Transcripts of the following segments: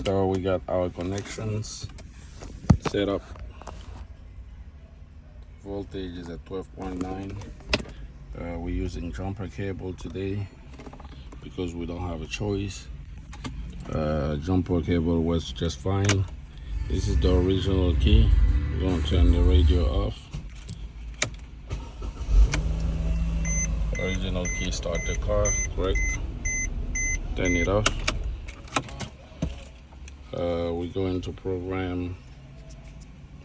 we got our connections set up. Voltage is at 12.9. We're using jumper cable today because we don't have a choice. Jumper cable was just fine. This is the original key. We're going to turn the radio off. Original key, start the car, correct? Turn it off. We're going to program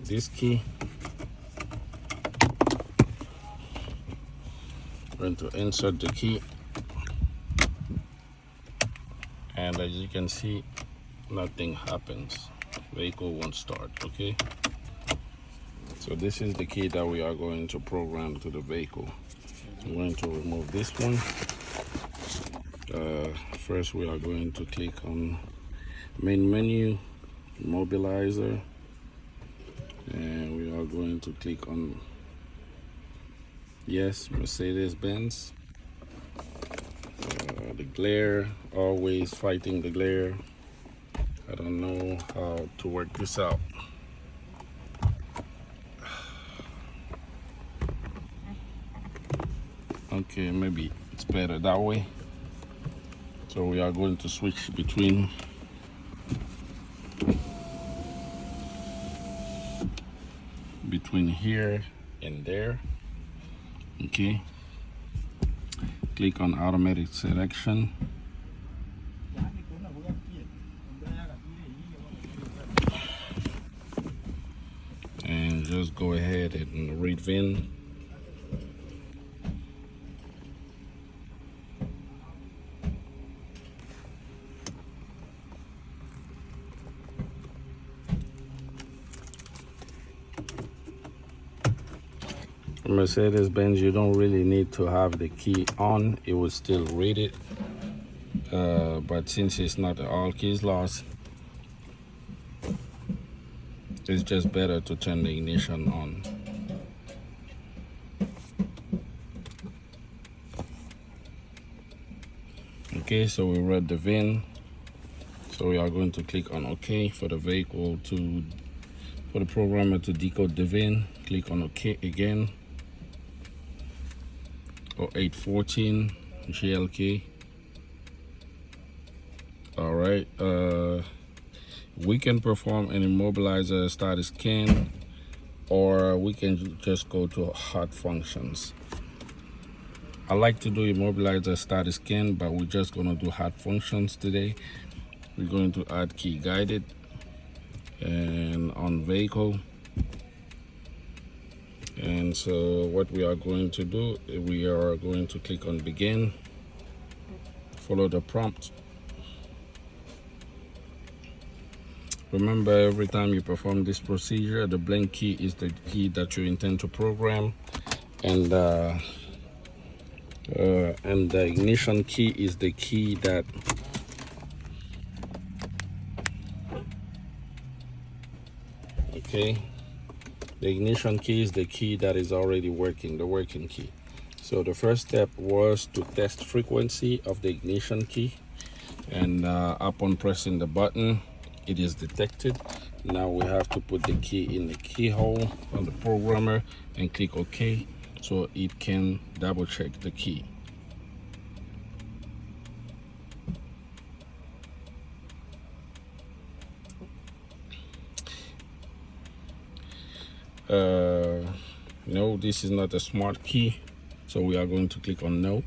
this key. We're going to insert the key, and as you can see, nothing happens. Vehicle won't start. Okay, so this is the key that we are going to program to the vehicle. I'm going to remove this one. First, we are going to click on main menu, mobilizer, and we are going to click on yes, Mercedes Benz. The glare, always fighting the glare. I don't know how to work this out. Okay, maybe it's better that way. So we are going to switch between here and there. Okay, click on automatic selection. And just go ahead and read VIN. Mercedes Benz, you don't really need to have the key on, it will still read it. But since it's not all keys lost, it's just better to turn the ignition on. Okay, so we read the VIN. So we are going to click on OK for the vehicle for the programmer to decode the VIN. Click on OK again. 0814 GLK. All right. We can perform an immobilizer status scan, or we can just go to hot functions. I like to do immobilizer status scan, but we're just gonna do hot functions today. We're going to add key guided, and on vehicle. And so what we are going to do, we are going to click on begin, follow the prompt. Remember, every time you perform this procedure, the blank key is the key that you intend to program, and the ignition key is the key that okay. The ignition key is the key that is already working, the working key. So the first step was to test frequency of the ignition key, and upon pressing the button, it is detected. Now we have to put the key in the keyhole on the programmer and click OK so it can double check the key. No, this is not a smart key, so we are going to click on no.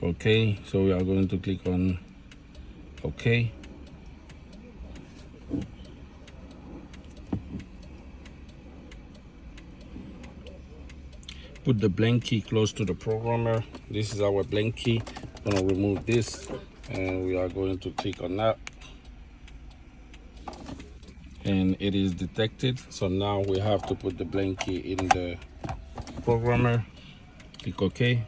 Okay, so we are going to click on OK. Put the blank key close to the programmer. This is our blank key. I'm going to remove this, and we are going to click on that. And it is detected. So now we have to put the blank key in the programmer. Click OK.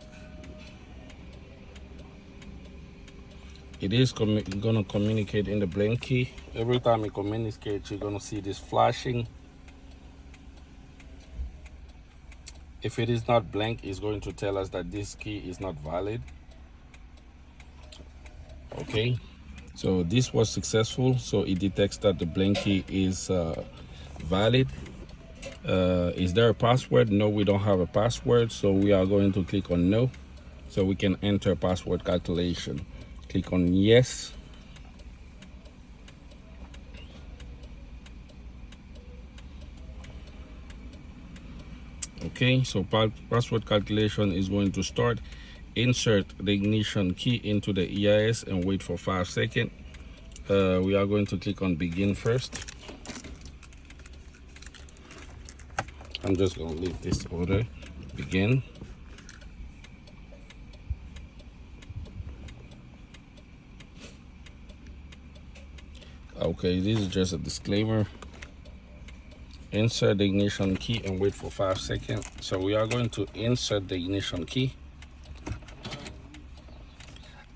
It is going to communicate in the blank key. Every time it communicates, you're going to see this flashing. If it is not blank, it's going to tell us that this key is not valid. Okay, So this was successful. So it detects that the blankie is valid. Is there a password? No, we don't have a password. So we are going to click on no. So we can enter password calculation. Click on yes. Okay, so password calculation is going to start. Insert the ignition key into the EIS and wait for 5 seconds. We are going to click on begin first. I'm just going to leave this order. Begin. Okay, this is just a disclaimer. Insert the ignition key and wait for 5 seconds. So we are going to insert the ignition key.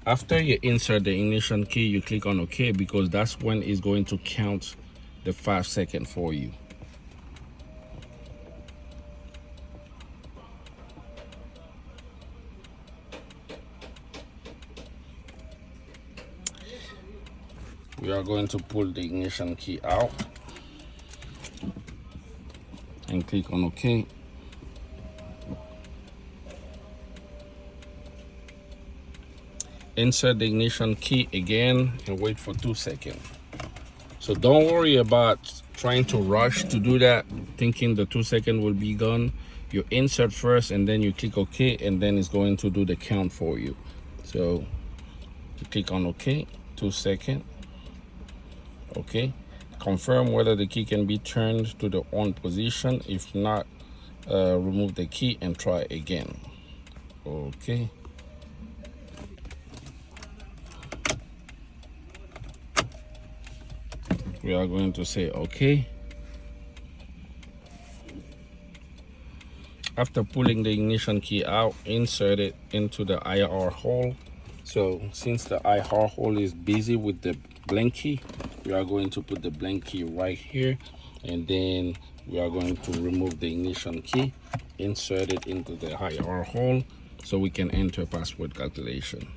After you insert the ignition key, you click on OK, because that's when it's going to count the 5 seconds for you. We are going to pull the ignition key out and click on OK. Insert the ignition key again and wait for 2 seconds. So don't worry about trying to rush to do that, thinking the 2 seconds will be gone. You insert first and then you click OK, and then it's going to do the count for you. So you click on OK, 2 seconds. Okay, confirm whether the key can be turned to the on position. If not, remove the key and try again. Okay. We are going to say OK. After pulling the ignition key out, insert it into the IR hole. So since the IR hole is busy with the blank key, we are going to put the blank key right here, and then we are going to remove the ignition key, insert it into the IR hole so we can enter password calculation.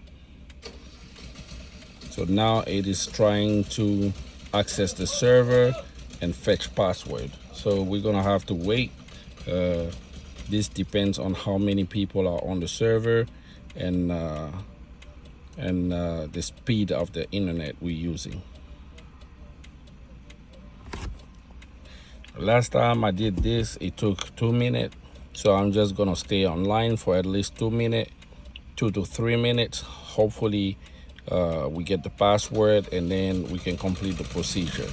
So now it is trying to access the server and fetch password. So we're gonna have to wait. This depends on how many people are on the server and the speed of the internet we're using. Last time I did this, it took 2 minutes. So I'm just gonna stay online for at least 2 minutes, 2 to 3 minutes. Hopefully we get the password and then we can complete the procedure.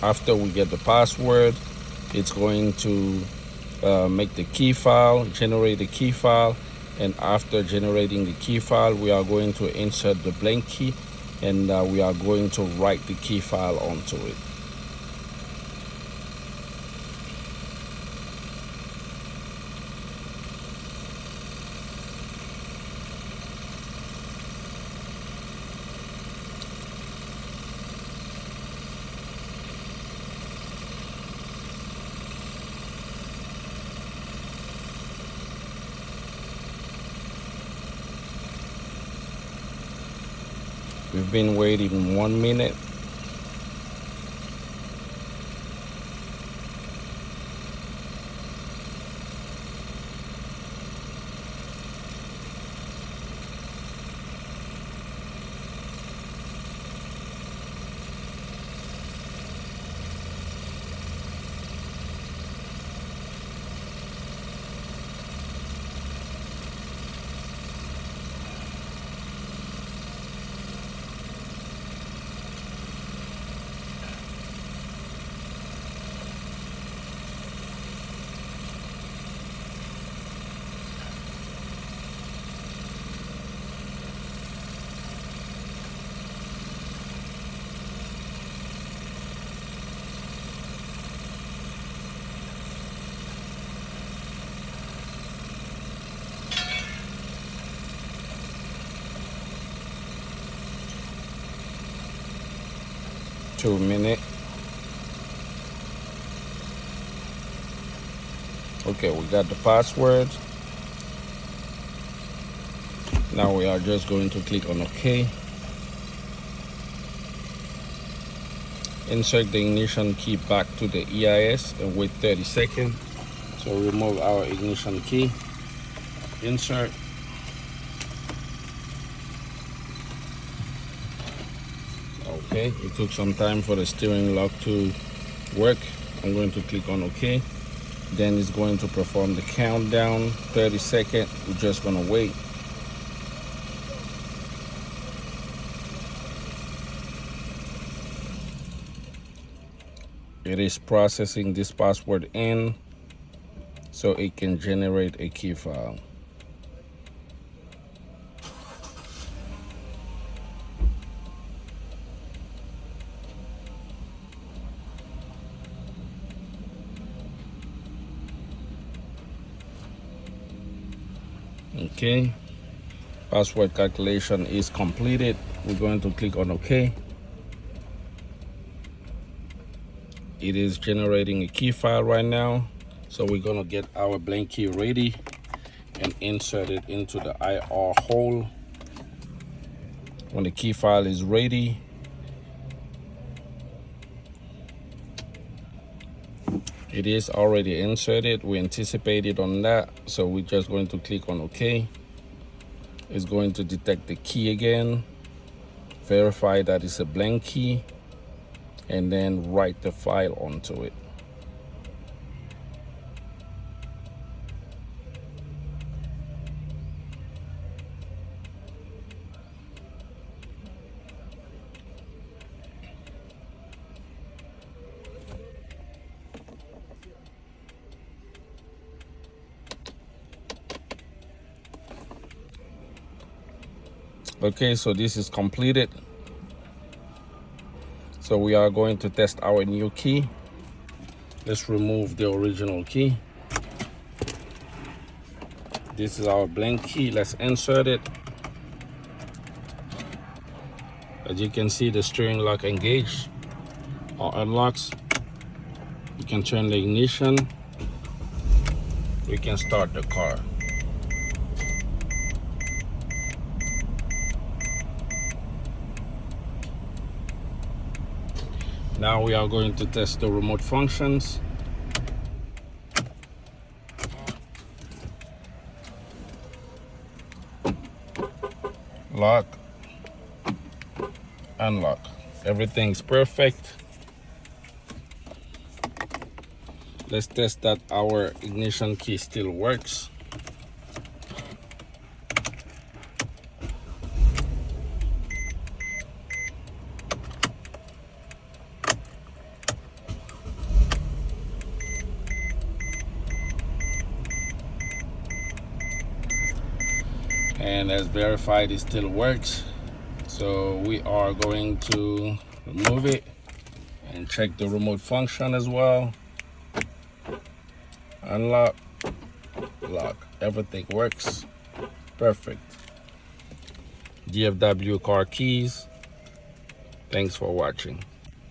After we get the password, it's going to make the key file, generate the key file, and after generating the key file, we are going to insert the blank key, and we are going to write the key file onto it. We've been waiting 1 minute. Two minutes. Okay, we got the password. Now we are just going to click on OK. Insert the ignition key back to the EIS and wait 30 seconds. So remove our ignition key, insert. Okay, it took some time for the steering lock to work. I'm going to click on OK. Then it's going to perform the countdown, 30 seconds. We're just gonna wait. It is processing this password in so it can generate a key file. Okay, password calculation is completed. We're going to click on OK. It is generating a key file right now. So we're gonna get our blank key ready and insert it into the IR hole. When the key file is ready, it is already inserted. We anticipated on that, so we're just going to click on OK. It's going to detect the key again, verify that it's a blank key, and then write the file onto it. Okay, so this is completed. So we are going to test our new key. Let's remove the original key. This is our blank key. Let's insert it. As you can see, the steering lock engaged or unlocks. You can turn the ignition. We can start the car. Now we are going to test the remote functions. Lock, unlock. Everything's perfect. Let's test that our ignition key still works. And as verified, it still works. So we are going to remove it and check the remote function as well. Unlock, lock, everything works perfect. DFW car keys. Thanks for watching.